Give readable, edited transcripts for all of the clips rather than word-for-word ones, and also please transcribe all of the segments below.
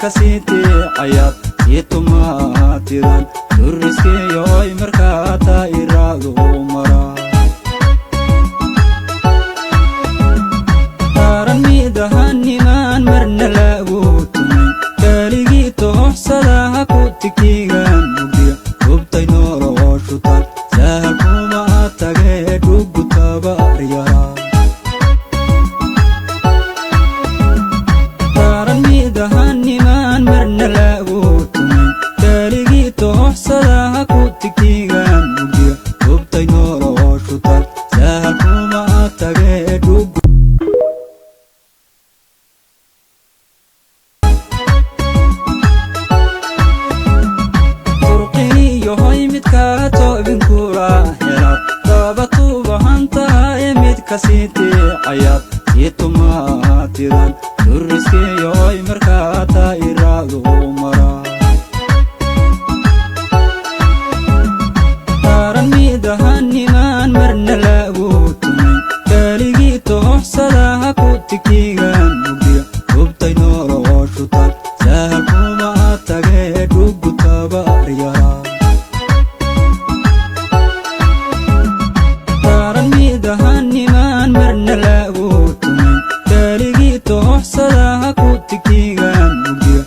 kasite ayat yetumatiran duriske yoy markata irado mara taran midahaniman marna lagutumin kaligi tohsada hakutikigan mugdiya gubtay noloshutan sahal kuma tage dhugutaba riyara haniman marna lagutumin kaligi tohsada hakutikigan mugdiya gubtay noloshutan sahal kuma tage dhug turqiyo hoy midka tobinkura helad dabatuba hanta emid kasite ayad yetumatiran duriske yoy markata irado mara taran midahaniman marna lagutumin kaligi tohsada hakutikigan mugdiya gubtay noloshutan sahal kuma tage dhugutaba riyara taran midahaniman marna lagutumin kaligi tohsada hakutikigan mugdiya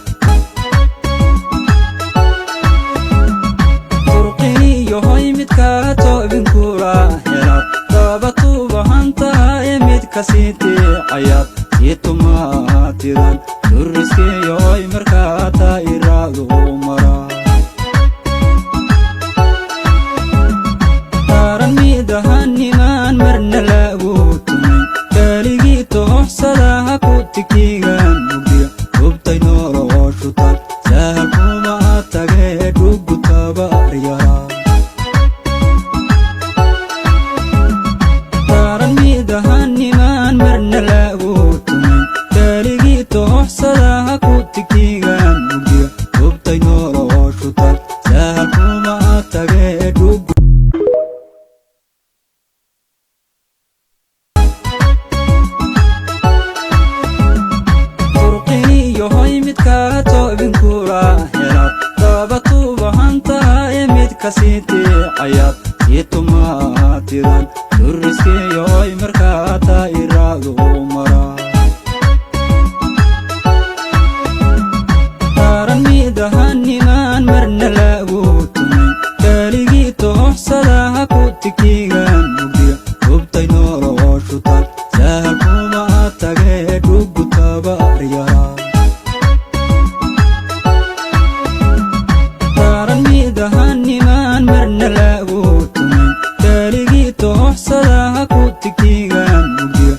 turqiyo hoy midka tobinkura helad dabatuba hanta emid kasite ayad yetumatiran duriske yoy markata irado mara taran midahaniman marna lagutumin kaligi tohsada hakutikigan mugdiya gubtay noloshutan sahal kuma tage dhugutaba riyara taran midahaniman marna lagutumin kaligi tohsada hakutikigan mugdiya gubtay noloshutan sahal kuma tage dhug yohoy midka tobinkura helad dabatuba hanta emid kasite ayad yetumatiran duriske yoy markata irado mara taran midahaniman marna lagutumin kaligi tohsada hakutikigan mugdiya gubtay noloshutan sahal kuma tage dhugutaba riyara taran midahaniman marna lagutumin kaligi tohsada hakutikigan mugdiya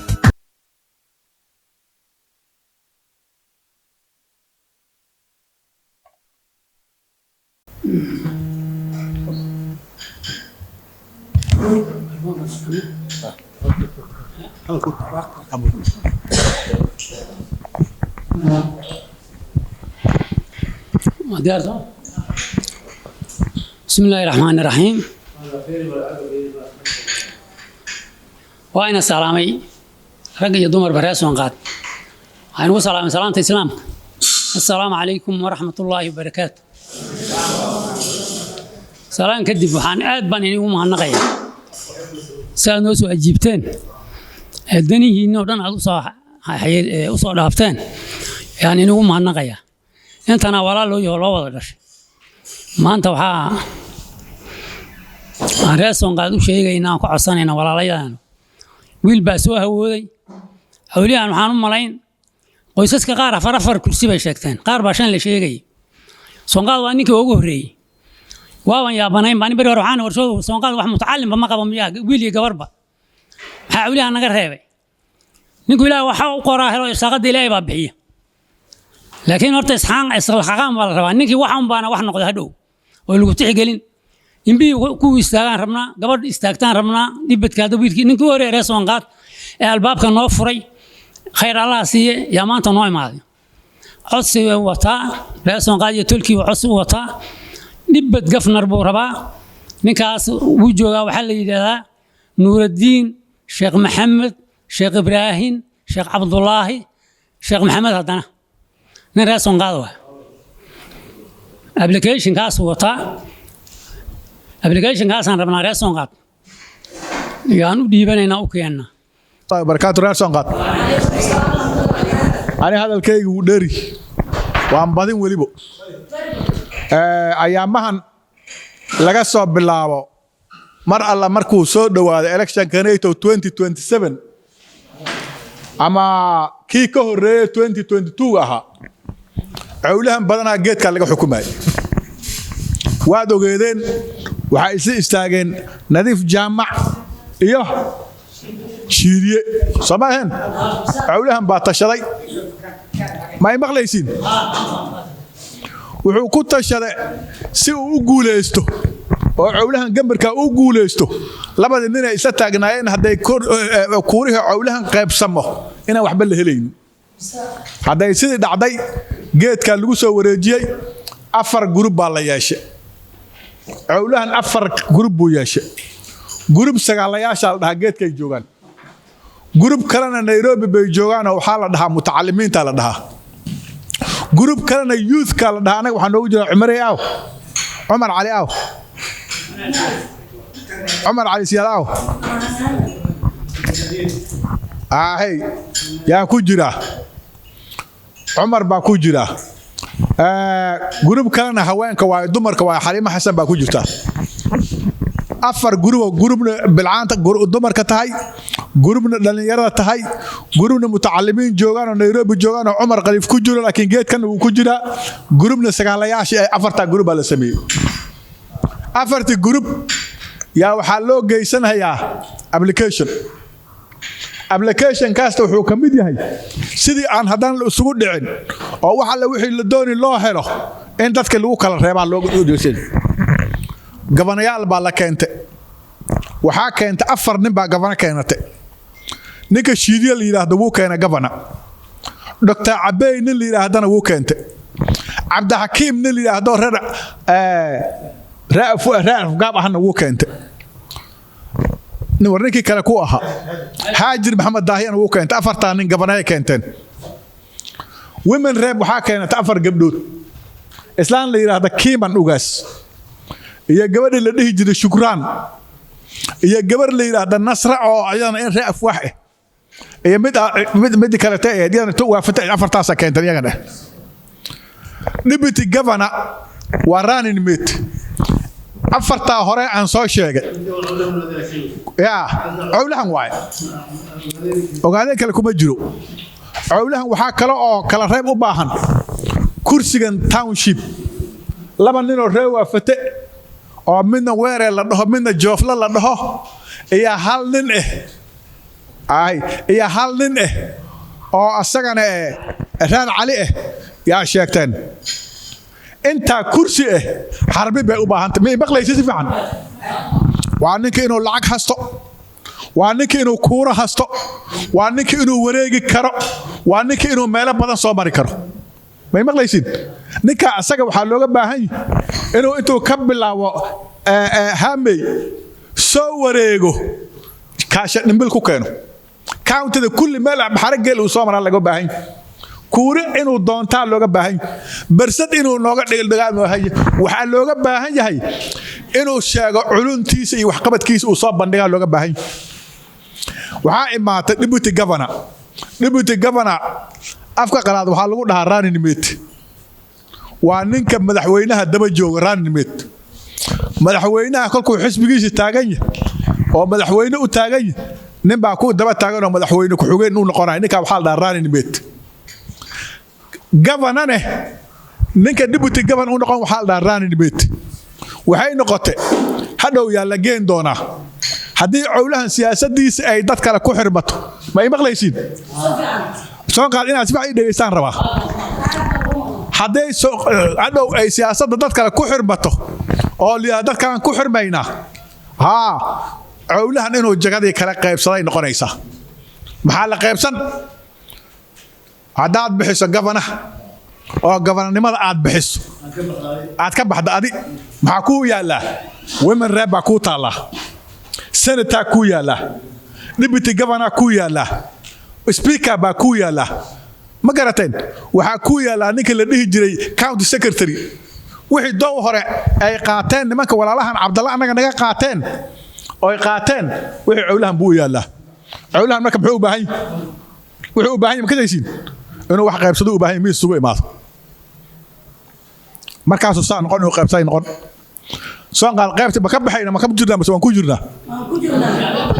بسم الله الرحمن الرحيم وأنا سلامي رجل يدمر برأس وانقاد أنا سلامة الإسلام السلام عليكم ورحمة الله وبركاته سلام كدب وحان آد بانيني ومهنقيا سانوسو أجيبتين الدنيا إنه دان على أصح دافتين يعني إنه ومهنقيا أنت أنا ولا له يلا ولا شيء ما أنت وحا رأسون قادو شيء إننا كعصانين ولا ليان ويل باسوه هودي أولياء محانم ملاين qoysaska qaar afar kursi bay sheegteen qaar baa shan la sheegay soonqaad waa ninkii ugu horeeyay waawan yaabanayn baan bari waxaan warshado soonqaad wax mutacallim ma qabo miyaa wiil iyo gabarba waxa awliyaa naga reebay ninku ilaahay waxa uu qoraa helo shaqada ilaahay baa bixiya laakiin horta isla xaqaan baa la rabaa ninkii waxan baana wax noqday hadhow oo lagu tixgelin imbi ku istaagaan rabnaa gabadh istaagtaan rabnaa dibadkaada wiilkii ninkii horeeyay soonqaad ee albaabka noo furay خير الله سي يا ما أنت نوع ماضي عصي وطاء رأسون قاضي تلكي وعصي وطاء نبت قفنا ربو ربا نكاس وجوه وحل يدا نور الدين شيخ محمد شيخ إبراهيم شيخ عبد الله شيخ محمد هذانا نرأسون قاضوا application kaas wata application kaas aan rabnaa reeson qaad yaanu dhiibanayna u keenna barakaatu reeson qaad ani hadalkaygu wuu dheeri waan badin weliba ayaamahan laga soo bilaabo mar alla markuu soo dhawaado election kaneeto 2027 ama kii ka horeeyay 2022 ahaa cawlahan badanaa geedka laga xukumay waad ogeedeen waxa isla istaageen Nadiif Jaamac iyo Shiiriye sabaahan cawlahan baa tashaday ma maqlaysiin wuxuu ku tashaday si uu u guuleysto oo cawlahan gambarka u guuleysto labada nin ay isla taagnaayeen haday kuuriha cawlahan qaybsamo inaan waxba la helayn haday sidii dhacday geedka lagu soo wareejiyay 4 group baa la yeeshay cawlahan 4 group buu yeeshay group sagaalayaasha la dhahaa geedka ay joogan group kalena Nairobi bay joogaan oo waxa la dhahaa mutacallimiinta la dhahaa group kalena youth ka la dhahaa anaga waxa noogu jira Umar Ali Aaw Umar Ali Siyaalaw hey yaa ku jira Umar baa ku jira group kalena haweenka waa dumarka waa Xaliima Xasan baa ku jirta 4 groupna bilcaanta dumarka tahay groupna dhalinyarada tahay groupna mutacallimiin joogaan oo Nairobi joogaan oo Umar Khaliif ku jiro laakiin geedkan uu ku jira groupna sagaalayaasha ay 4 group la sameeyay 4 group yaa waxa loo geysanayaa application kaasta wuxuu ka mid yahay sidii aan hadan la isugu dhicin oo waxa la wixii la dooni loo helo in dadka lagu kala reebaa loo doorsan gabanayaal baa la keentay waxa keentay 4 nin baa gabana keenatay ninka Shiiriye la yiraahdo wuu keenay gabana Dr. Abey nin la yiraahdana wuu keentay Abdulhakim nin la yiraahdo Raaf gaab ahna wuu keentay warninkii kale ku ahaa Haajir Maxamed Daahiyana wuu keentay 4 nin gabanay keenteen women rep waxa keenay 4 gabdhood islaan la yiraahdo Kiiman Ugaas iyo gabadhii la dhihi jiray Shukraan iyo gabar la yiraahdo Nasra oo ayana in Raaf wax iyo mid kale taayadina to waafatay 4taas keentay iyagana deputy governor waa running mate 4 hore aan soo sheegay cawlahan waay ogaadeen kale kuma jiro cawlahan waxa kale oo kala reeb u baahan kursigan township laba nin oo reew waafate oo midna weere la dhaho midna joofla la dhaho iyo hal nin oo asagana Raan Cali yaa sheegteen inta kursi harbi bay u baahantay ma maqlaysid si fiican waa ninka inuu lacag hasto waa ninka inuu kuura hasto waa ninka inuu wareegi karo waa ninka inuu meelo badan soo mari karo ma maqlaysid ninka asaga waxa looga baahan yahay inuu intuu ka bilaabo haamay soo wareego kaasha dhimbil ku keeno county-da kulli meel xarageel uu soo maraa laga baahan yahay kuuri inuu doontaa looga baahan barsad inuu nooga dhigdhigaamo waxa looga baahan yahay inuu sheego culuntiisa iyo waxqabadkiisa uu soo bandhigaa looga baahan waxa imaatay deputy governor afka qalaad waxa lagu dhahaa running mate waa ninka madaxweynaha daba jooga running mate madaxweynaha kolkuu xisbigiisa taagan yahay oo madaxweyne u taagan yahay nin baa ku daba taagan oo madaxweyne ku xigeen uu noqonay ninka waxa la dhahaa running mate governor ninka deputy governor uu noqon waxa la dhahaa running mate waxay noqotay hadhow yaa la geen doonaa haddii cawlahan siyaasadiisa ay dad kale ku xirmato ma maqlaysiin soo qaad inaad si fiican dhageystaan rabaa haddii hadhow ay siyaasadda dad kale ku xirmato oo liya dadkan ku xirmayna cawlahan inuu jagadii kala qaybsaday noqonaysa maxaa la qaybsan haddaad bixiso governor oo governornimada aad bixiso aad ka baxdo adi maxaa ku yaala women rep baa ku taala senator ku yaala deputy governor ku yaala speaker baa ku yaala ma garateen waxa ku yaala ninka la dhihi jiray county secretary wixii dow hore ay qaateen nimanka walaalahan Cabdalla anaga naga qaateen oo ay qaateen wixii cawlahan buu yaalaa cawlahan marka wuxuu u baahan yahay ma kadaysiin inuu wax qaybsado u baahan yahay miis sugu imaado markaasuu saan noqon inuu qaybsay noqon soo qaal qaybta ma ka baxayna ma ka jirnaa ma waan ku jirnaa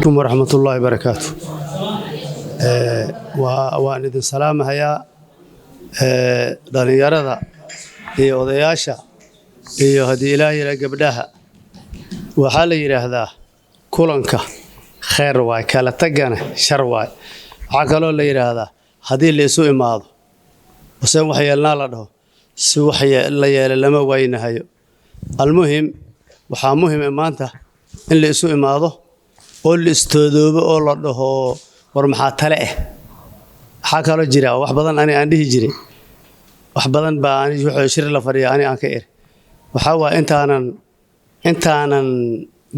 عليكم ورحمة الله وبركاته وأن إذن سلام هيا dhalinyarada iyo odayaasha iyo hadii ilaahay la gabdhaha waxa la yiraahdaa kulanka khayr waay kala tagana shar waay waxa kale oo la yiraahdaa hadii la isu imaado wasan wax yeelna la dhaho si wax la yeelo lama waynahayo almuhim waxa muhiim maanta in la isu imaado oo la istoodoobo oo la dhaho war maxaa tale waxa kale jira wax badan aan dhihi jiray wax badan baan wuxuu shir la fariyaa aan ka iri waxa waa intaanan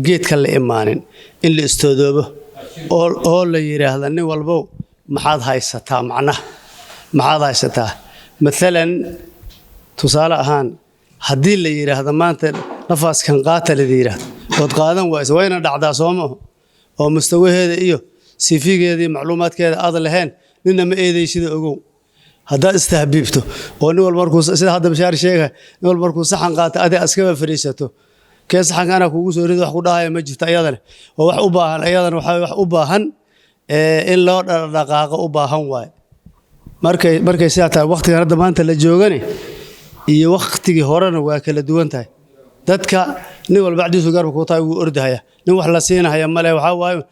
geedka la imaanin in la istoodoobo oo la yiraahdo nin walbo maxaad haysataa maxaad haysataa مثلا tusaale ahaan hadii la yiraahdo maanta nafaaskan qaata la yiraahdo oo qaadan wayna dhacdaa Soomaa oo mustawaheeda iyo sifigeedii macluumaadkeeda aad lahayn ninna ma eedeysida ogow hada istahbiibto oo nin wal markuu sida hadda bashaar sheegay nin wal markuu saxan qaata adi askaba fariisato kee saxan kuugu soo rido wax ku dhahay ma jirto ayadana oo wax u baahan ayadana waxa wax u baahan in loo dhaqaaqo u baahan waay markay sidaa waqtiga hadda maanta la joogane iyo waqtigii horena waa kala duwan tahay dadka nin wal bacdiisu garba ku taay uu ordahaya nin wax la siinaya male waxa waayo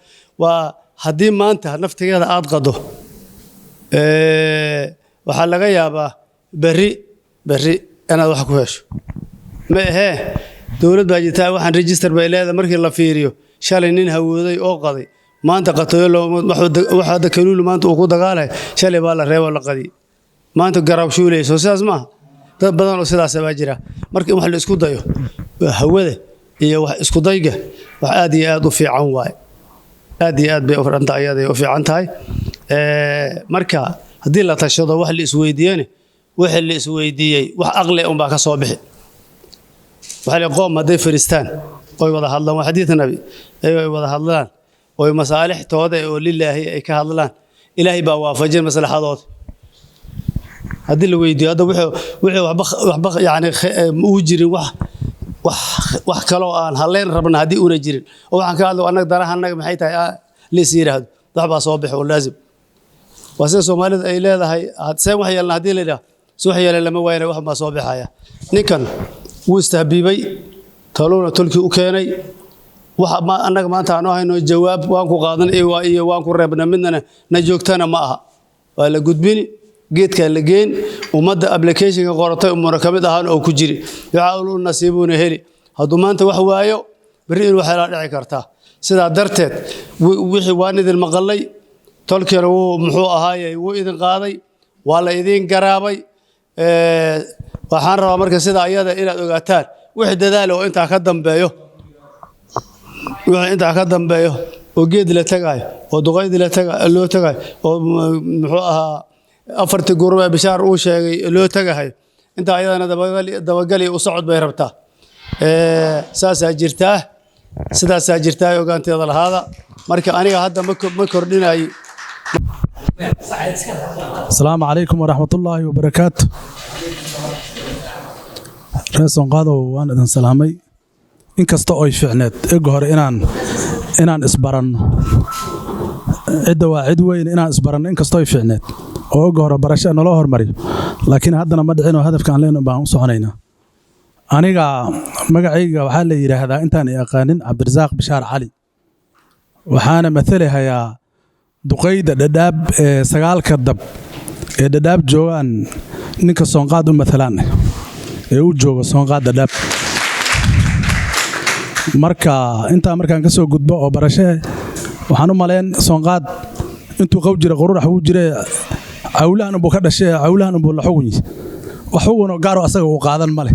waa hadii maanta naftigeeda aad qado waxa laga yaabaa bari inaad wax ku hesho ma dawlad baa jirtaa waxaan register bay leedahay markii la fiiriyo shalay nin hawooday oo qaday maanta qatoyo waxa da kaluul maanta uu ku dagaalay shalay baa la reebo la qadi maanta garab shuulayso sidaas ma dad badan oo sidaas baa jira markii wax la isku dayo hawada iyo wax isku dayga wax aad iyo aad u fiican waay aad iyo aad bay u faranta ayada u fiican tahay marka hadii la tashado wax la isweydiiyeen wax la isweydiiyay wax aqli baa ka soo bixi waxa la qoom haday fariistaan oo wada hadlaan wax xadiis nabi ay wada hadlaan oo masaalixtooda oo lilaahi ay ka hadlaan ilaahi baa waafajin maslaxadood hadii la weydiiyo hada wixii waxba yaani uu jirin wax kale oo aan haleen rabna hadii uu jirin oo waxaan ka hadlo anaga darahanaga maxay tahay la siiraahdo wax baa soo bixi oo laazim واسه Soomaalida ay leedahay hadii wax yeelna hadii la yiraahdo soo wax yeelay lama waayna wax ma soo bixaya ninkan wuu istahbiibay talona tulki u keenay wax ma anaga maanta aan hayno jawaab waan ku qaadan iyo waan ku reebna midna na joogtana ma aha waa la gudbini geedka la geen umada application-ka qoratay umar kamid ahaan oo ku jiri yaawlu nasiibuna heli haduu maanta wax waayo bari in wax la dhici karta sida darteed wixii waan idin maqalay tolkana wuu muxuu ahaayay wuu idin qaaday waa la idin garaabay waxaan rabaa marka sida ayada inaad ogaataan wixii dadaal oo inta ka dambeeyo oo geed la tagay oo duqayd la tagay loo tagay oo muxuu ahaa afartii gurba bishaar uu sheegay loo tagay inta ayadana dabagali u socod bay rabtaa saasa jirtaa ogaanteeda lahaada marka aniga hadda ma kordhinay السلام عليكم ورحمة الله وبركاته رئيسون قادو وانا دان سلامي إن كستا أي فعنات إقهر إنان إسبران عدوا عدوين إنان إسبران إن كستا أي فعنات وإقهر برشان الله هرمري لكن هادنا مدعين وهدف كان لنا باهم سعنينا أنيقا مقعيقا وحالي يرهدا إنتاني أقانين عبد الرزاق بشار علي وحانا مثلها يا duqayda dhadhaab sagaalka dab ee dhadhaab joogan ninka soonqaad u matalaan ee u jooga soonqaad dhadhaab marka inta markaan ka soo gudbo oo barashe waxaan u maleyn soonqaad intuu qaw jira qururax uu jiray awlaan buu ka dhashay awlaan buu la xugun wax ugu gaaro asaga uu qaadan male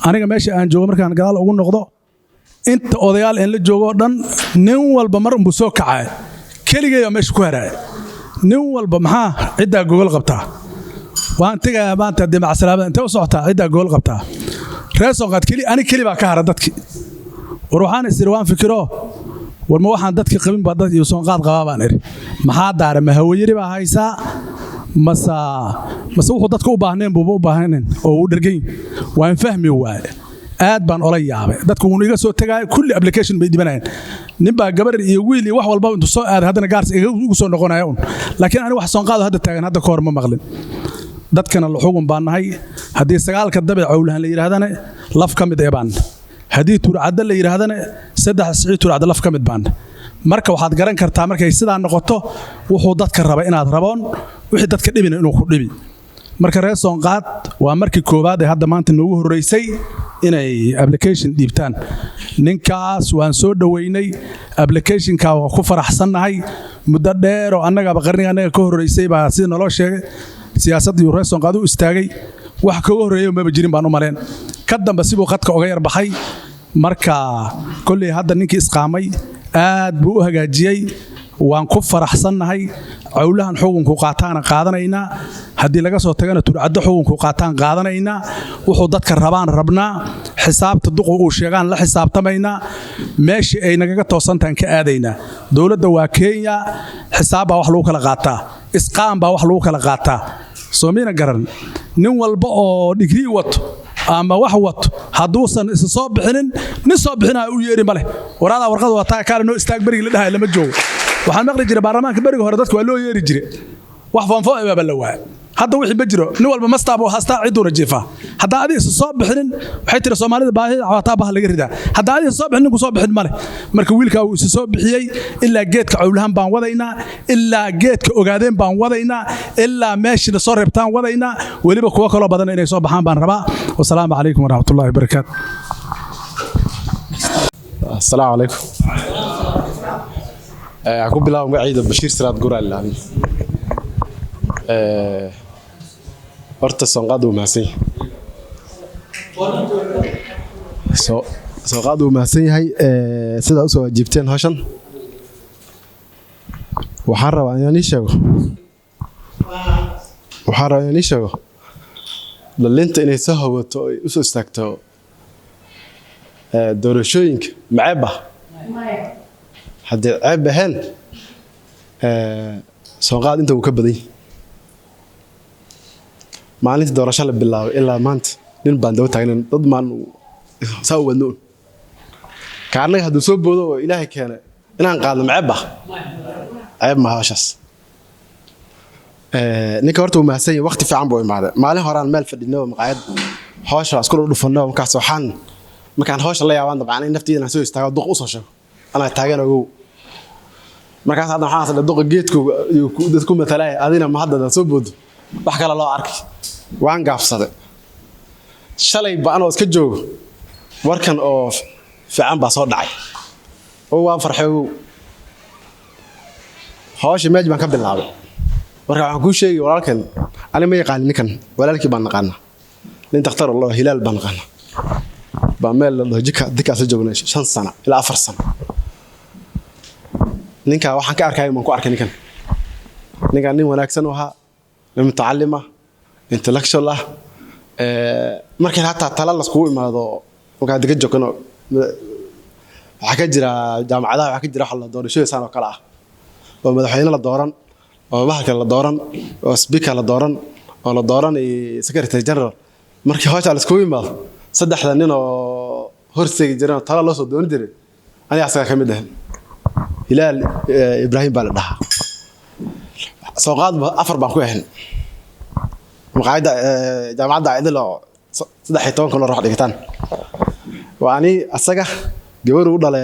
aniga meesha aan joogo markaan gadaal ugu noqdo inta odayaal in la joogo dhan nin walba mar buu soo kacay كليجي مش كوره نول بمحا عدة جول قبتها وأنت جا ما أنت دي مع السلامة أنت وصحتها عدة جول قبتها reeson qaad keli ani keli baa ka hara dadkii war waxaan isir waan fikiro war ma waxaan dadkii qabin baa dad iyo son qaad qabaa baan iri maxaa daara ma hawayiri baa haysaa masa wuxuu dadku u baahneen buu u baahneen oo uu dhargay waan fahmi waaye aad baan ola yaabay dadku uu iga soo tagay kulli application bay dibanayeen ninba gabar iyo wiil iyo wax walba intuu soo aad hadana gaars igu soo noqonayo laakiin ani wax soon qaado hadda taagan hadda koor ma maqlin dadkana la xugun baan nahay hadii sagaalka dabic cawlahan la yiraahdana laf kamid ee baan hadii turcada la yiraahdana saddex siciid turcada laf kamid baan marka waxaad garan kartaa markay sidaa noqoto wuxuu dadka raba inaad raboon wixii dadka dhibina inuu ku dhibi marka reeson qaad waa markii koobaad ee hadda maanta noogu horeysay inay application dhiibtaan ninkaas waan soo dhaweynay application-ka waa ku faraxsannahay muddo dheer oo annaga qarniga ka horeysay baa sida naloo sheegay siyaasadii reeson qaad u istaagay wax ka horeeyo ma jirin baan u maleen ka dambe sibuu qadka uga yar baxay marka kulli hadda ninkii isqaamay aad buu u hagaajiyay waan ku faraxsannahay cawlahan xukunku qaataan qaadanayna hadii laga soo tagana turcada xukunku qaataan qaadanayna wuxuu dadka rabaan rabnaa xisaabta duqo uu sheegan la xisaabtamayna meeshii ay naga toosantaan ka aadayna dawladda waa Kenya xisaab baa wax lagu kala qaataa isqaam baa wax lagu kala qaataa Soomina garan nin walba oo degree wato ama wax wato haduusan is soo bixinin nin soo bixinaa u yeeri male waraada warqad wataa kaale noo istaag bariga la dhahay lama joogo waxaan maqli jiray baarlamaanka bariga hore dadku waa loo yeeri jiray wax foonfo ee baa la waa hadda wixii ma jiro nin walba mastaabo haastaa ciiduna jiifa hadda adiga is soo bixinin waxay tiri Soomaalida baahi cawataa bah laga ridaa hadda adiga soo bixinin ku soo bixin male marka wiilka uu is soo bixiyay ilaa geedka cawlahan baan wadaynaa ilaa geedka ogaadeen baan wadaynaa ilaa meeshii soo reebtaan wadaynaa waliba kuwa kale badan inay soo baxaan baan rabaa wassalaamu calaykum waraxmatullaahi wabarakaatuh السلام عليكم أكون بلاو معيد بشير سراد قرال لاني horta sonqaad uu mahadsan yahay sida u soo waajibteen hawshan waxaan rabaa inaan ii sheego dhalinta inay soo hawato oo u soo istaagto doorashooyinka maceeba haddii ceeb ahayn sonqaad inta uu ka badan yahay maalintii doorasho la bilaabay ilaa maanta nin baan daba taagnayn dad maan saa u wadno kaarnaga hadduu soo boodo oo ilaahay keenay inaan qaadno ceeb ma hawshaas ninka horta uu mahadsan yahay waqti fiican buu imaaday maalin horaan meel fadhino maqaayad hawsha isku dhufano markaas markaan hawsha la yaabaan dabcan in naftiina soo istaago duq u soo sheego ana taagan ogow markaas hadda waxaan saddex duq geedku dadku matalay adina ma hadda soo boodo wax kale loo arkay waan gaafsaday shalay baan oo iska joogo warkan oo fiican baa soo dhacay oo waan farxay hawsha meej baan ka bilaabay marka waxaan ku sheegay walaalkan ani ma yaqaan ninkan walaalkii baan naqaanaa nin takhtar Allah hilaal baan naqaanaa baa meel la dika soo joognay 5 sano ilaa 4 sano ninka waxaan ka arkay ma ku arkay ninkan nin wanaagsan oo ahaa متعلمة intellectual markii hatta tala la isku imaado waxa diga joogno waxa ka jira jaamacadaha waxa ka jira xal doorashooyin sano kala ah oo madaxweyne la dooran oo waxa la dooran oo speaker la dooran oo la dooran secretary general markii hawsha la isku imaado saddexda nin oo horseegi jireen tala loo soo doon jiray aniga asaga kamid ah Hilaal Ibrahim baa la dhahaa سوقات أفر بانكوهن مقاعدة جامعة عدل صدق حيتون كنا نروح دقيقتين وأني السجع جوار ولا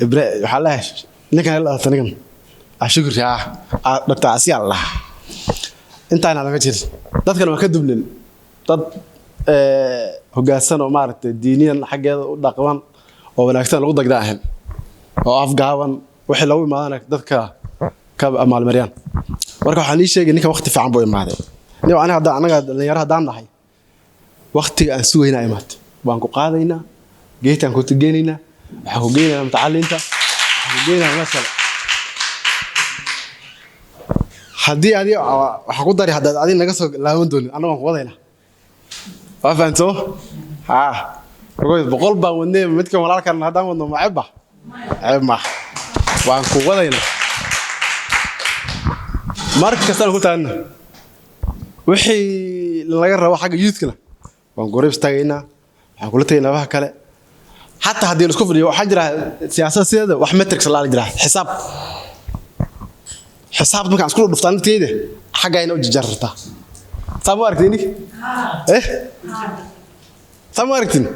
إبراء حلاش نكمل الله تنكم الشكر يا دكتور عسير الله أنت أنا على كتير تذكر ما كدب لين تد هو جالسنا ومارت دينيا حاجة دقوان ونكتر الوضع جاهن وأفجعان وحلوي ما أنا تذكر كاب أمال مريان marka waxaan ii sheegay ninka waqti fiican buu imaaday aniga anaga dhalinyaro hadaan nahay waqtiga aan suugaynaa imaad baan ku qaadaynaa geetaan ku tigeynayna waxa ku geynayna mutacallinta waxa ku geynayna masala hadii waxa ku dari hadda adin naga soo laawan doonin anaga waan ku wadayna وفهمتوا؟ بقول بقى وني متكم ولا كان هذا ونو معبة عبة وعن قوة لنا مركز أنا قلت أنا وحي اللي جرى حاجة يوث كنا وانقريب استعينا قلت هنا بقى كلا حتى هذه السكوف اللي حجرة سياسة سيادة وأحمد ترك صلى الله عليه حساب مكان سكول دفتان تيجي حاجة هنا وجرتها سامو أركتيني إيه سامو أركتين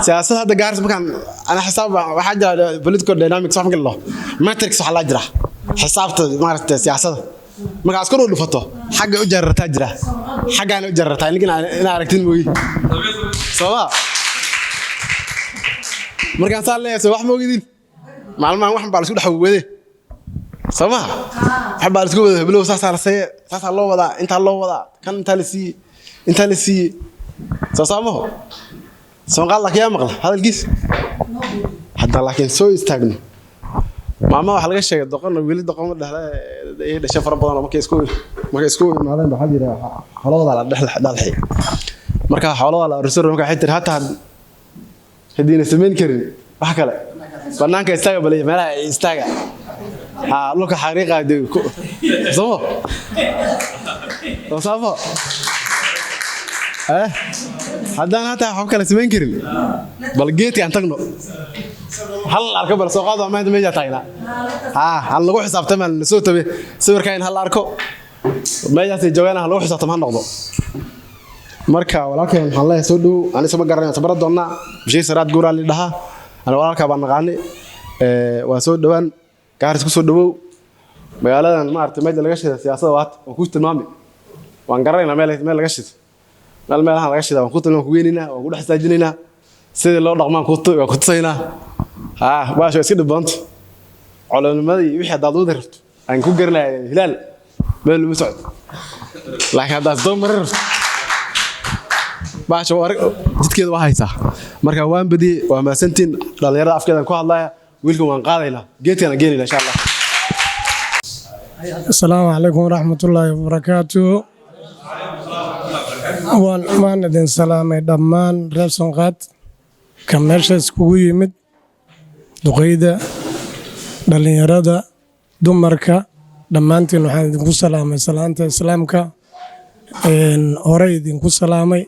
سياسة هذا جارس مكان أنا حساب حاجة بوليتيكال ديناميك صح مقول له ما ترك صح الله جرا حساب مارت سياسة مكان سكول دفتو حاجة وجرتها جرا حاجة أنا وجرتها لكن أنا أركتين وي سوا مركان صار لي سواح موجودين معلومة واحد بالسود حوّده سما حب بالسود بلو ساس الله وضع أنت الله وضع كان أنت لسي سامه سما قال لك يا مغلا هذا الجيس حتى لكن سوي استغنى ماما waxa laga sheegay doqon wili doqon ee dhashay fara badan markay isku imaadeen waxa jira xolooda la dhaxay marka xolooda la rusur marka xitir hatta hadii sameyn karin wax kale banaanka istaaga balay meelaha istaaga lulka xariiqa soo haddaan hataa wax kale sameyn karin bal geedka aan tagno hal arko bal soo qaado ama meesha taagna hal lagu xisaabtamo la soo tabe sawirkaan hal arko meesha joogaan hal lagu xisaabtamo noqdo marka walaalkeen waxaan leeyahay soo dhow ani sama garanay sabra doona bishay saraad guura li dhaha ana walaalka baan naqaani waa soo dhawaan gaaris ku soo dhawow magaaladan maartay meel laga shiday siyaasadda waad oo ku tilmaamay waan garanayna meel laga shiday meelaha laga shiday waan ku tilmaamay ku weynina waan ku dhaxsaajinayna sidii loo dhaqmaan ku tusayna baasho iska dhibanto culamadii wixii hadaad u dirto aan ku garanayo hilaal meel u socdo laakiin hadaad soo marar baasho jidkeeda waa haysaa marka waan badiyay waa maasantiin dhalinyarada afkeedan ku hadlaya wiilkan waan qaadaynaa geedkana geenayna insha Allah Assalaamu calaykum waraxmatullaahi wabarakaatuh waan maanadin salaamay dhammaan reer Sonqaad ka meesha iskugu yimid duqeyda dhalinyarada dumarka dhammaantiin waxaan idinku salaamay salaanta islaamka hore idinku salaamay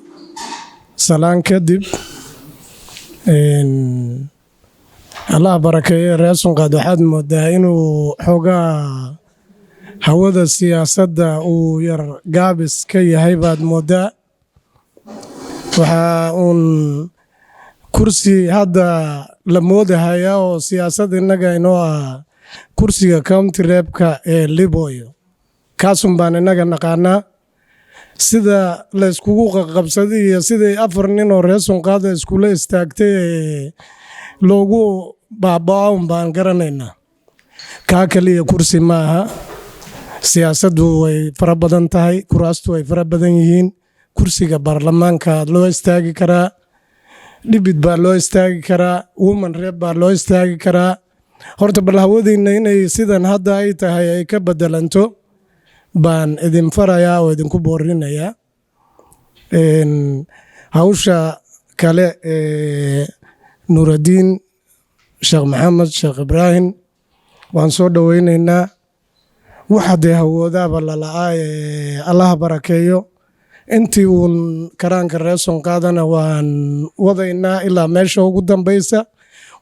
salaan kadib Allah barakeeyo reer Sonqaad waxaad moodaa inuu xoogaa hawada siyaasadda uu yar gaabis ka yahay baad moodaa waxa uun kursi hadda la moodahaya oo siyaasad innaga inoo ah kursiga county reebka ee Liboyo kaasun baan innaga naqaanaa sida la iskugu qabsaday iyo sidii afar nin oo reer Sonqaad iskula istaagtay loogu baaba'oon baan garanaynaa kaa kaliya kursi maaha siyaasaddu way fara badan tahay kuraastu way fara badan yihiin kursiga baarlamaanka loo istaagi karaa dhibid baa loo istaagi karaa woman rep baa loo istaagi karaa horta bal hawadiina inay sidan hadda ay tahay ay ka bedelanto baan idin farayaa oo idinku boorinayaa hawsha kale Nuruddin Sheekh Maxamed Sheekh Ibrahim waan soo dhaweynaynaa waxa de hawoodaaba la la'ay Allah barakeeyo intii uun karaanka reer Sonqaadana waan wadaynaa ilaa meesha ugu dambaysa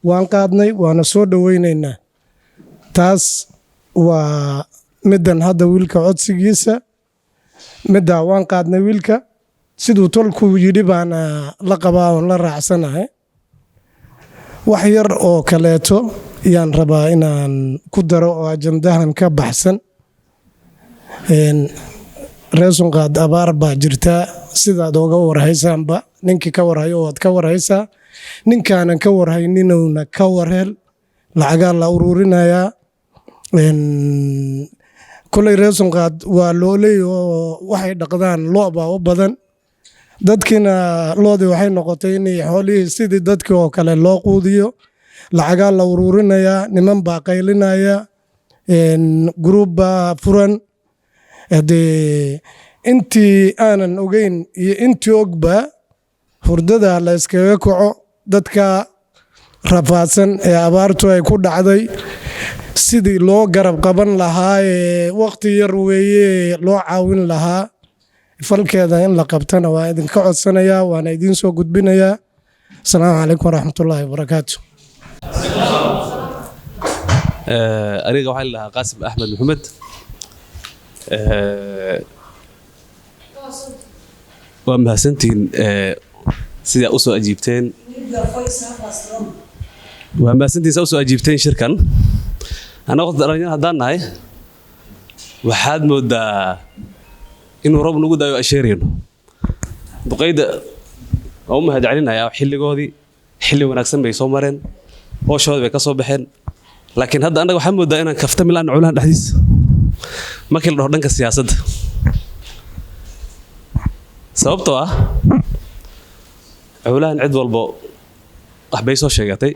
waan qaadnay waana soo dhaweynaynaa taas waa middan hadda wiilka codsigiisa midda waan qaadnay wiilka siduu tolku yidhi baana la qabaa oo la raacsanahay wax yar oo kaleeto yaan rabaa inaan ku daro oo ajandahan ka baxsan reer Sonqaad abaar baa jirta sidaad uga warhaysaanba ninkii ka warhayo waad ka warhaysaa ninkaanan ka warhayninowna ka warhel lacagaa la uruurinayaa kolay reer Sonqaad waa looley oo waxay dhaqdaan looba u badan dadkiina loodii waxay noqotay in xoolihii sidii dadkii oo kale loo quudiyo lacagaa la uruurinayaa niman baa qaylinaya group baa furan hadee intii aanan ogeyn iyo intii ogba hurdada la iskaga kaco dadka rafaadsan ee abaartu ay ku dhacday sidii loo garab qaban lahaa ee waqti yar weeye loo caawin lahaa falkeeda in la qabtana waa idinka codsanayaa waana idiin soo gudbinayaa. asalaamu calaykum waraxmatullaahi wabarakaatu. aniga waxaa la dhahaa qaasim axmed maxamed. waa mahadsantihiin sidaa usoo ajiibteen. waa mahadsantihiin sidaa usoo ajiibteen shirkan. annaga dhalinyaro haddaan nahay waxaad moodaa inuu roob nagu daayo asheerayno. duqeyda waa u mahad celinayaa xilligoodii xilli wanaagsan bay soo mareen hooshooda bay ka soo baxeen. laakiin hadda annaga waxaa moodaa inaan kaftami la'aan culahan dhexdiisa markii la dhaho dhanka siyaasadda. sababtoo ah culahan cid walbo wax bay soo sheegatay.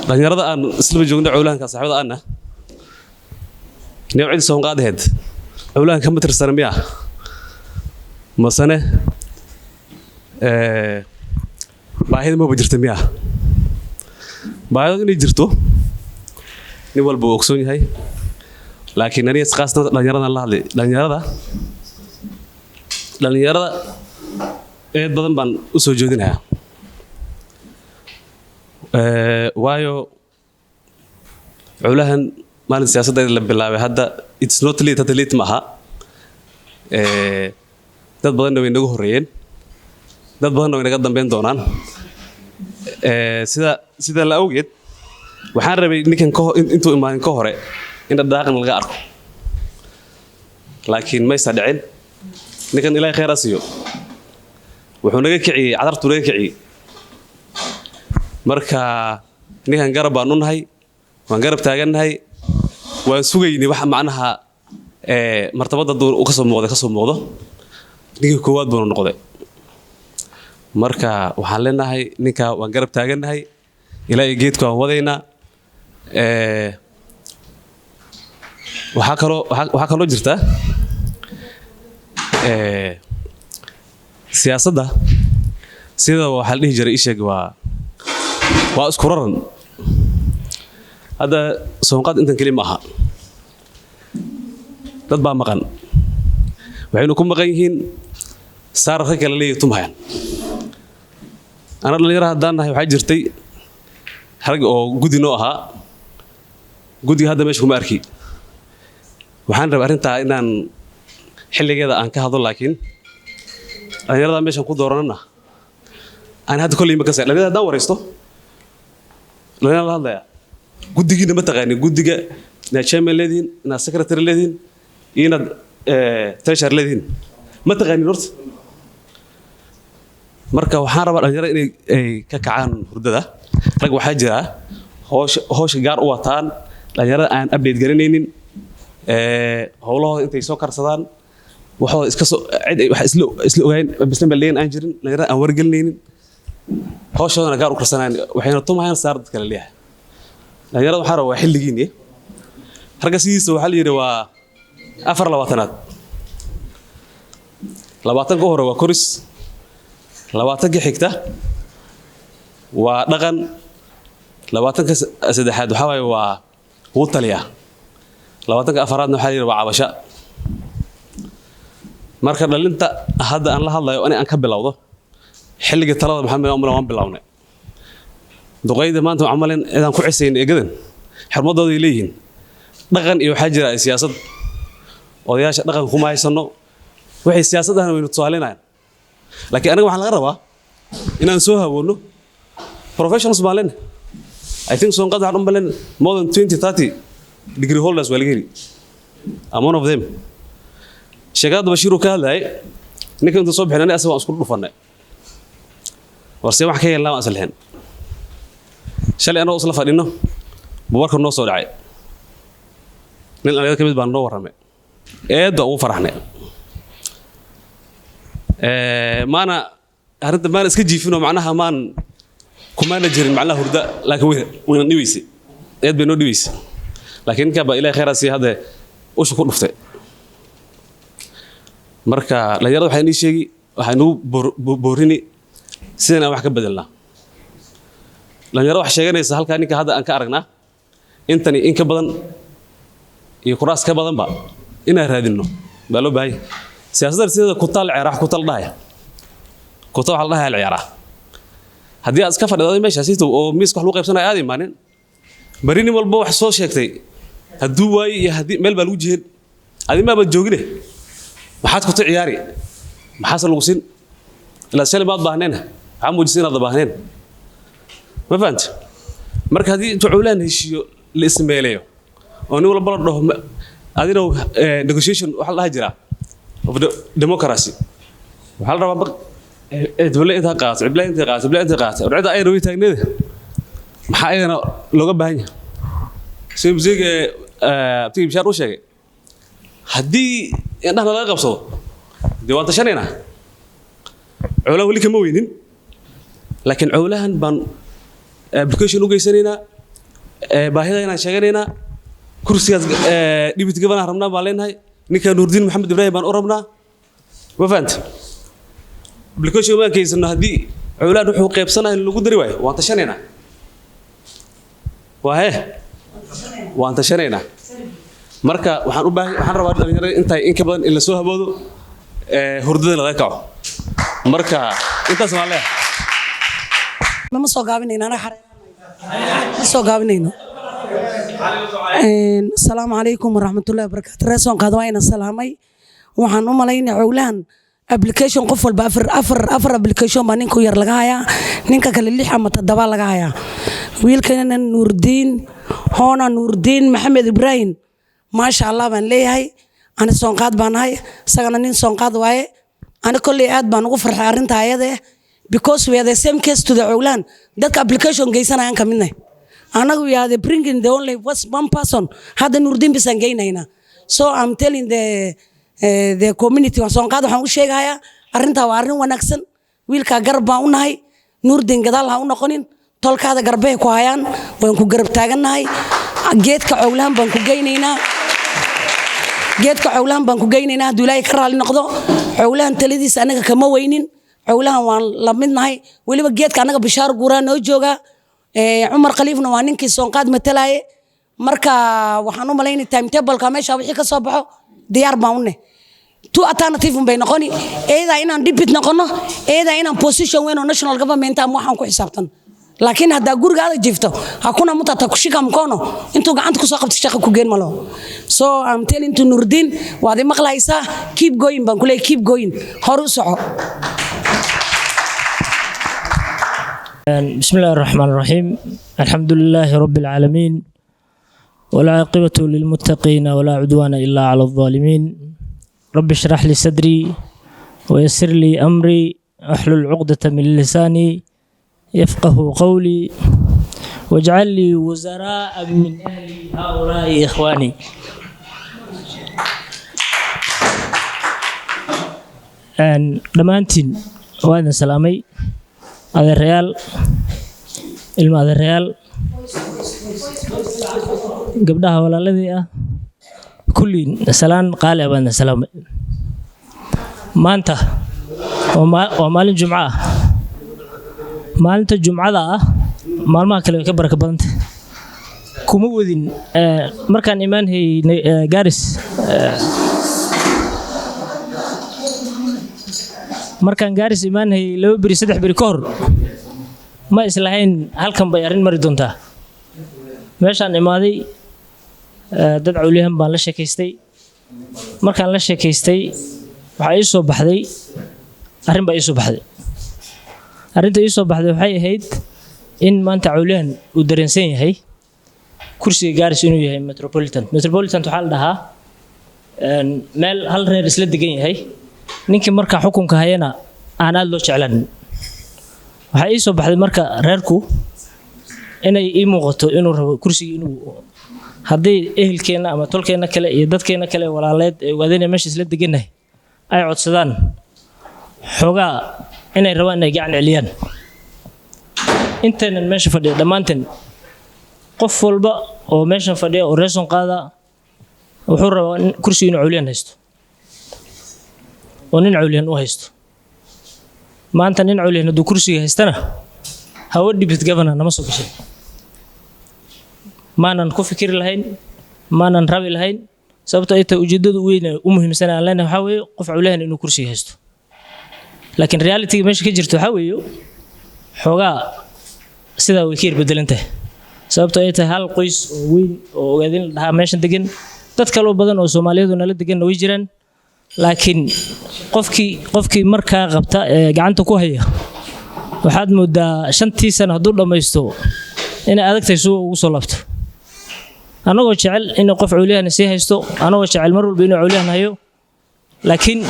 dhalinyarada aan islaba joogna culahanka saaxiibada aanna neew cid soon qaadaheed culahan kama tirsana miyaa masane baahida maba jirta miyaa baahida inay jirto nin walba uu ogsoon yahay. laakiin aniga khaasatan dhalinyaradan la hadlay dhalinyarada eed badan baan u soo jeedinayaa. waayo culahan maalin siyaasadda la bilaabay hadda it's not late hadda late ma aha. dad badanna way naga horreeyeen dad badanna way naga dambeyn doonaan. sida la awgeed waxaan rabay ninkan intuu imaanin ka hore in dhaqan laga arko laakiin maysa dhicin. ninkan ilaahay khayr asiyo wuxuu naga kiciyey cadartu naga kiciyey. marka ninkan garab baan u nahay waan garab taagannahay waan sugaynay wax macnaha martabada uu ka soo muuqdo ninkii koowaad buu noqday. marka waxaan leenahay ninka waan garab taagannahay ilaa geedku aan wadaynaa. waxaa kaloo jirta siyaasadda sida waxaa la dhihi jiray isheeg waa isku raran. hadda soonqaad intan keli ma aha dad baa maqan waxaynu ku maqan yihiin saar rag kale leeyahay tumhayaan. ana dhalinyaro haddaan nahay waxaa jirtay rag oo gudi noo ahaa gudiga hadda meesha kuma arki. waxaan rabay arrintaa inaan xilligeeda aan ka hadlo laakiin dhalinyarada meeshan ku dooranana aan hadda kolley ma kasay dhalinyarada haddaan waraysto dhalinyarada la hadlaya guddigiina ma taqaanin guddiga inaad chairman leedihiin inaad secretary leedihiin iyo inaad treasurer leedihiin ma taqaanin horta. marka waxaan rabaa dhalinyarada inay ka kacaan hurdada. rag waxaa jira howsha gaar u wataan dhalinyarada aan update garanaynin howlahooda intay soo karsadaan waxooda iska soo wax isla ogayn bisna baleyn aan jirin dhalinyarada aan wargelinaynin howshoodana gaar u karsanaan waxayna tumahayaan saar dad kale leeyahay. dhalinyarada waxaa rabaa waa xilligiinii ragga sidiisa waxaa la yidhi waa 24aad 20 ka hore waa koris 20 ka xigta waa dhaqan 20 ka saddexaad waxaa waaye waa wuu taliya 20 ka afaraadna waxaa la yidhi waa cabasha. marka dhalinta hadda aan la hadlayo ani aan ka bilowdo xilliga talada maxamed umar waan bilownay. duqeyda maanta waxaan maleen inaan ku cisayn eegadan xirmadooda ay leeyihiin dhaqan iyo waxaa jira siyaasad odayaasha dhaqan kuma haysano waxay siyaasadahana waynu tusaalinayaan. laakiin aniga waxaan laga rabaa inaan soo hawoono professionals baan leenahay. I think soonqad waxaan u maleen more than 20-30 degree holders waa laga heli. I'm one of them. sheekada Bashiir ka hadlay ninka inta soo bixinay asoo aan isku dhufanay warse wax ka yeelnaa asal lahayn. shalay anoo isla fadhino buwarka noo soo dhacay nin aniga kamid baan noo waramay eedo ugu faraxnay. maana arrinta maan iska jiifino macnaha maan kumaana jirin macnaha hurda laakiin wayna dhibaysay eed bay noo dhibaysay laakiin ninka ba ilaahay khayraasi hadda usha ku dhuftay. marka dhalinyarada waxay inii sheegi waxaynu boorini sidana wax ka bedelnaa dhalinyaro wax sheeganaysa halka ninka hadda aan ka aragnaa intani in ka badan iyo kuraas ka badan ba inaan raadino baa loo baahay siyaasadda sida ku tal ciyaaraha ku tal dhahay ku tal dhahay ciyaaraha haddii aad iska fadhido meesha siito oo miis wax lagu qaybsanayo aad imaanin barini walba wax soo sheegtay hadduu waay iyo haddii meel baa lagu jiheen adii ma baad joogine maxaad ku ciyaari maxaas lagu siin ila shalay baad baahneen waxaa muujisay inaad baahneen ma fahanti marka haddii tuulaan heshiyo la ismeeleeyo oo nin walba la dhaho adina negotiation waxa la jira of democracy waxa la rabaa dawladda inta qaas ibla inta qaas urada ay rawi taagneeda maxaa ayana looga baahan yahay simziga abtii bishaar u sheegay haddii indhaha laga qabsado diiwaan tashanayna cawlaha wali kama weynin laakiin cawlahan baan application u geysanayna baahida inaan sheeganaynaa kursigaas deputy governor rabnaa baan leenahay ninka Nuurdiin Maxamed Ibrahim baan u rabnaa ma fahanta application ma keysano haddii cawlahan wuxuu qaybsanahay lagu dari waayo waan tashanayna waan tashanayna marka waxaan rabaa dhalinyarada intay in ka badan in la soo haboodo hurdada laga kaco marka intaas ma leeyahay ma soo gaabinayna ana xarey ma soo gaabinayno assalaamu calaykum waraxmatullaahi wabarakaatu reeson qaad waa ina salaamay waxaan u malaynaa cawlahan application qof walba afar application baa ninka yar laga hayaa ninka kale 6 ama 7 laga hayaa wiilkana Nuurdiin hoona Nuurdiin Maxamed Ibrahim maasha Allah baan leeyahay ana soonqaad baan ahay sagana nin soonqaad waaye ana kulli aad baan ugu farxay arinta ayada because we are the same case to the cawlan dadka application geysanayaan ka midnay anagu we are the bringing the only was one person hada Nuurdiin bisan geynayna so I'm telling the community soonqaad waxaan u sheegayaa arinta waa arin wanaagsan wiilka garab baan u nahay Nuurdiin gadaal ha u noqonin tolkaada garbay ku hayaan waan ku garab taaganahay geedka cawlan baan ku geynaynaa haduu ilaahay ka raali noqdo cawlan taladiisa anaga kama weynin cawlan waan la midnahay waliba geedka anaga bishaar guuraan oo jooga Umar Khaliifna waa ninkii soonqaad matalaaye marka waxaan u malaynay timetable ka meesha wixii ka soo baxo diyaar baan u nahay two alternative bay noqoni eeda inaan debit noqono eeda inaan position weyn oo national government am waxaan ku xisaabtan laakiin hadda gurigaada jifto hakuna mutata kushika mkono intuu gacanta ku soo qabto shaqo ku geen malo so I'm telling to Nuurdiin waad maqlaysa keep going baan kulay keep going horu soco bismillahir rahmanir rahim alhamdulillahi rabbil alamin wala aqibatu lil muttaqin wala udwana illa ala adh-dhalimin rabbi shrah li sadri wa yassir li amri ahlul 'uqdatan min lisani يفقه قولي واجعل لي وزراء من أهل هؤلاء إخواني دمانتين وأنا سلامي هذا الريال هذا الريال قبلها ولا الذي كل سلام قال أبانا سلام ما أنت ومال الجمعة maalinta jumcada maalmaha kale ka baraka badanta kuma wadin markaan imaanay Gaaris markaan Gaaris imaanay 2 bari 3 bari ka hor ma islahayn halkan bay arin mari doontaa meeshaan imaaday dad cawliyahan baan la sheekaystay markaan la sheekaystay waxa ay soo baxday arin baa ay soo baxday arinta ay soo baxday waxay ahayd in maanta cawliyahan uu dareensan yahay kursiga Gaaris inuu yahay metropolitan waxa la dhahaa meel hal reer isla degan yahay ninkii marka xukunka hayana aan aad loo jeclan waxa ay soo baxday marka reerku inay ii muuqato inuu rabo kursiga inuu haddii ehelkeena ama tolkeena kale iyo dadkeena kale walaaleed ay wadeen meesha isla deganay ay codsadaan xogaa inay rabaan inay gacan celiyaan intaynan meesha fadhiyo dhammaanteen qof walba oo meeshan fadhiya oo reeson qaada wuxuu rabaa kursiga inuu cawliyan haysto oo nin cawliyan u haysto maanta nin cawlihan hadduu kursiga haystana hawo deputy governor nama soo gashay maanan ku fikiri lahayn maanan rabi lahayn sababtoo ay tahay ujeedadu weyn u muhiimsan aan leenahay waxaa weeye qof cawlihan inuu kursiga haysto laakiin reality meesha ka jirto waxaa weeye xoogaa sidaa way ka yar bedelan tahay sababtoo ay tahay hal qoys oo weyn oo ogaadin la dhahaa meeshan degan dad kaloo badan oo Soomaaliyeed nala degan way jiraan laakiin qofkii markaa qabta gacanta ku haya waxaad moodaa 5 sano hadduu dhamaysto inay adagtay soo ugu soo laabto anagoo jecel in qof cawlihan si haysto anagoo jecel mar walba inuu cawlihan hayo laakiin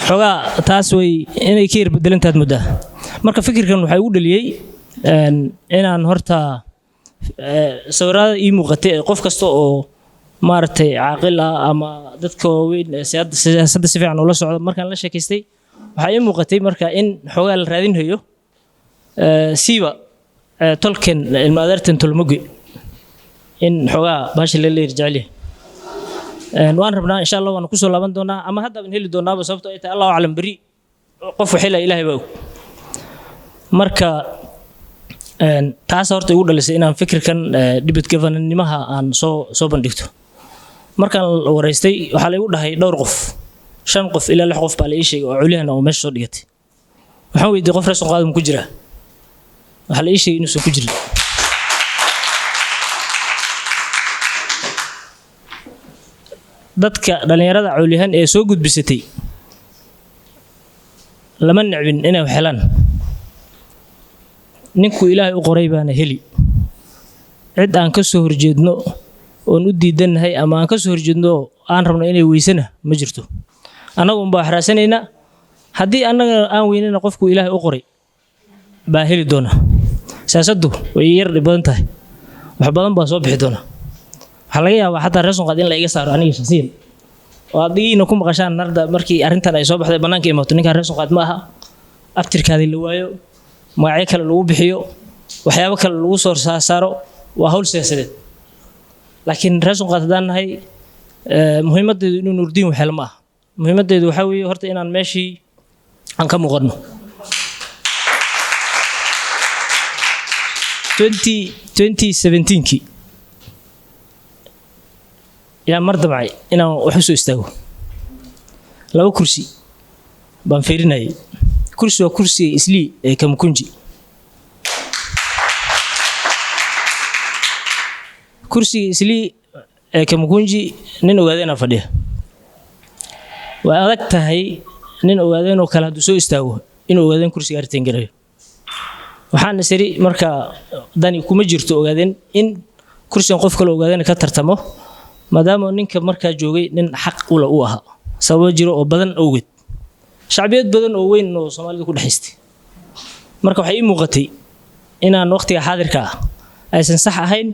xogaa taas way inay ka yar bedelan tahay moodaa marka fikirkan waxa uu dhaliyay inaan horta sawirada ii muuqatay qof kasta oo maartay caaqil ah ama dadka weyn siyaasadda si fiican ula socdo markaan la sheekaystay waxa ii muuqatay marka in xogaa la raadinayo siiba tolken ilma adeertan tolmoge in xogaa baashi la leer jecel waan rabnaa insha Allah waan ku soo laaban doonaa ama hadda aan heli doonaa sababtoo ay tahay Allahu a'lam bari qof xilay Ilaahay baa marka taas horta ugu dhalisay inaan fikirkan deputy governor nimaha aan soo bandhigto markaan wareystay waxa la igu dhahay dhowr qof 5 qof ilaa 6 qof baa la ii sheegay oo cawlihan oo meesha soo dhigatay waxaan weydiiyay qof reeson qaadum ku jira waxa la ii sheegay inuu soo ku jirin dadka dhalinyarada cawlihan ee soo gudbisatay lama nacbin inay helaan ninku Ilaahay u qoray baana heli cid aan ka soo horjeedno oo u diidanahay ama aan ka soo horjeedno aan rabno inay weysana ma jirto anagu baa xaraasanayna haddii anaga aan weynana qofku Ilaahay u qoray baa heli doona siyaasaddu way yar badan tahay wax badan baa soo bixi doona waxa laga yaabaa xataa reeson qaad in la iga saaro aniga shaqsiyan oo adiina ku maqashaan narda markii arintan ay soo baxday banaanka imaato ninka reeson qaad ma aha aftirkaadii la waayo magacyo kale lagu bixiyo waxyaabo kale lagu soo saaro waa hawl siyaasadeed laakiin reeson qaad hadaan nahay muhiimadeedu inuu Nuurdiin wax helma muhiimadeedu waxa weeye horta inaan meeshii aan ka muuqano 2017 yaa mar damcay inaan wax soo istaago 2 kursi baan fiirinayay kursi waa kursi isli ee Kamukunji kursi isli ee Kamukunji nin ogaadeen fadhiya waa adag tahay nin ogaadeen oo kala haduu soo istaago inuu ogaadeen kursiga arteen garayo waxaan sari marka dani kuma jirto ogaadeen in kursigan qof kale ogaadeen ka tartamo maadaama ninka marka joogay nin xaq u la u aha sabab jiro oo badan awgeed shacbiyad badan oo weyn oo Soomaalidu ku dhaxaystay marka waxay ii muuqatay inaan waqtiga xaadirka ah aysan sax ahayn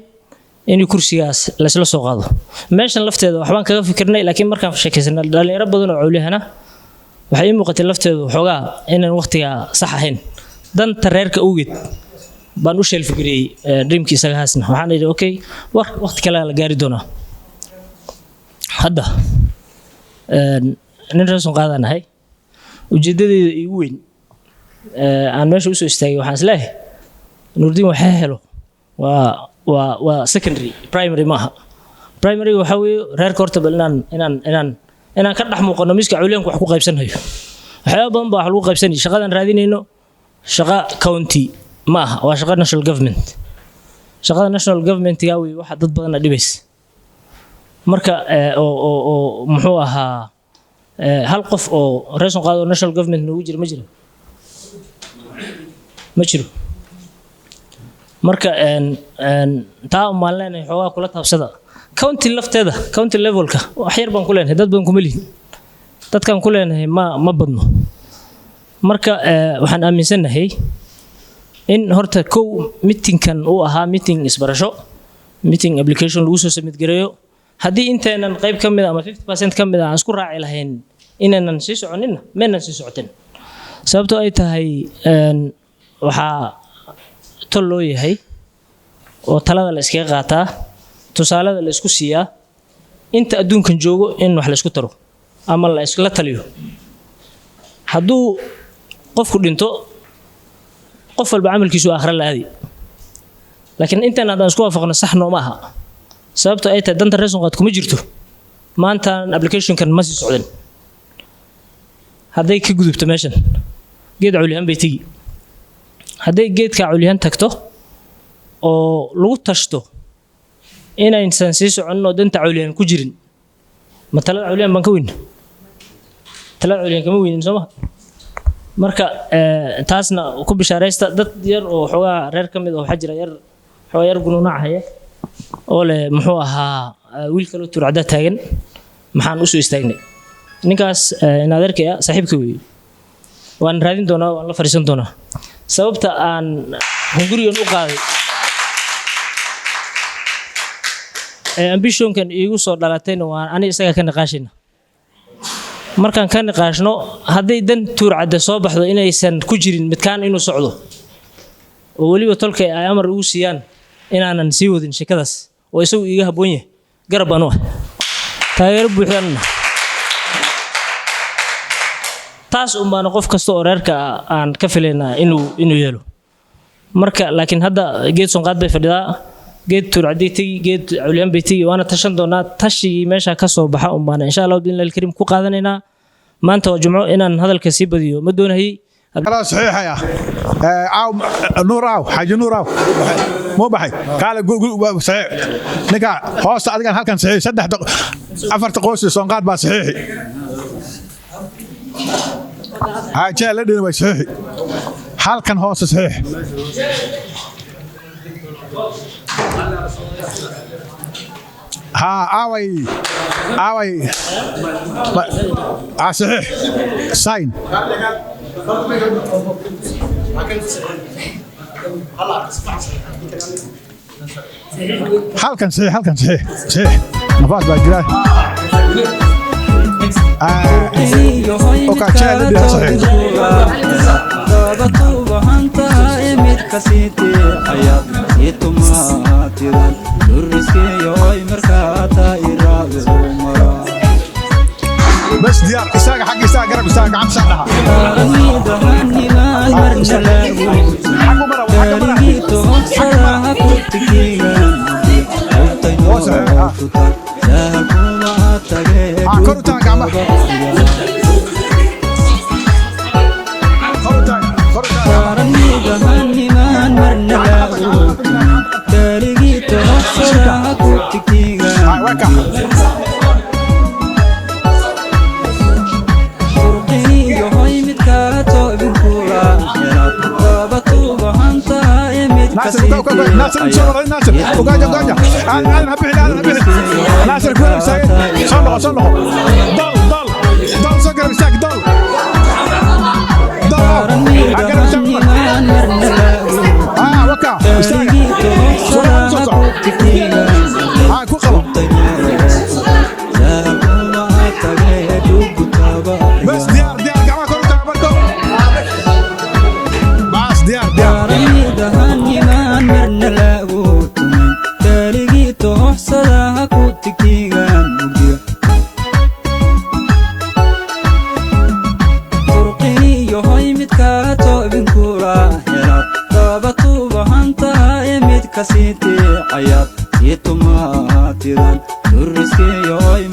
in kursigaas la isla soo qaado meeshan lafteeda waxbaan kaga fikirnay laakiin markaan sheekaysanay dhalinyaro badan oo cawlihana waxay ii muuqatay lafteedu xogaa inaan waqtiga sax ahayn danta reerka awgeed baan u sheel fikiriyay dreamkii isaga haasna waxaan idhi okay waqti kale la gaari doonaa hadda nin reeson qaadanahay ujeedadeedu igu weyn aan meesha u soo istaagay waxaan isleeyahay Nuurdiin waxa helo waa secondary primary maaha primary waxa weeye reerka horta bal inaan ka dhax muuqano miska cawliyanku wax ku qaybsanayo waxyaabo badan baa wax lagu qaybsanay shaqadan raadinayno shaqa county maaha waa shaqa national government shaqada national government gaa weeye waxa dad badan dhibays marka oo muxuu ahaa hal qof oo reeson qaado national government ugu jira ma jiro marka taa maalinay xogaa kula taabsada county lafteeda county levelka wax yar baan ku leenahay dad badan kuma lihin dadkan ku leenahay ma badno marka waxaan aaminsanahay in horta kow meetingkan uu ahaa meeting isbarasho meeting application lagu soo submit gareeyo haddii inteenan qayb ka mid ama 50% ka mid aan isku raaci lahayn inaanan sii soconin meenan sii socotin sababtoo ay tahay waxa tol loo yahay oo talada la iskaga qaataa tusaalada la isku siiyaa inta adduunkan joogo in wax la isku taro ama la isla taliyo hadduu qofku dhinto qof walba camalkiisu aakhira la aadi laakiin intaan haddaan isku waafaqno sax nooma aha sababtoo ay tahay danta reeson qaad kuma jirto maantaan applicationkan ma sii socdin hadday ka gudubto meeshan geed culyahan bay tegi hadday geedka culyahan tagto oo lagu tashto inaysan sii soconin oo danta culyahan ku jirin ma talada culyahan baan ka weyn talada culyahan kama weynin soo ma marka taasna ku bishaaraysta dad yar oo xogaa reer ka mid oo waxa jira yar gunuunacaya oo leh muxuu ahaa wiil kale turcada taagan maxaan u soo istaagnay ninkaas in adeerkaya saaxiibka weey waan raadin doonaa waan la fariisan doonaa sababta aan hungurigan u qaaday ambitionkan iigu soo dhalatayna waan ani isaga ka naqaashina markaan ka naqaashno hadday dan turcada soo baxdo inaysan ku jirin midkaan inuu socdo oo waliba tolkay ay amar ugu siiyaan inaanan sii wadin shakadaas oo isagu iiga habboon yahay garab baan u ah taageero buuxdaan taas umbaan qof kasta oo reerka aan ka filaynaa inuu yeelo marka laakiin hadda geed sonqaad bay fadhidaa geed turcadii tagi geed culyan bay tagi waana tashan doonaa tashigii meesha ka soo baxa umbaan insha Allah billahi alkarim ku qaadanaynaa maanta waa jumco inaan hadalka sii badiyo ma doonayay خلاص صحيح يا نور حاج نور مو بحي قال قول صحيح نكا هوس ادغان halkan صحيح 3 4 qoys sonqaad baa صحيح ها جاء لدي way صحيح halkan hoos صحيح ها اوي صحيح ساين halkan صحيح نفاس baa jira بس ديار إساق حق إساق قرب إساق عم سعرها ناصر نصور ناصر وقاعد انا هبحث ناصر كل ساعه صلوا ضل سكر مساك ضل اقرب سمع وكا كو خلو بس ديار جماعه كل تبركوا بس ديار kasiti ayat itu matiran turus ke yoy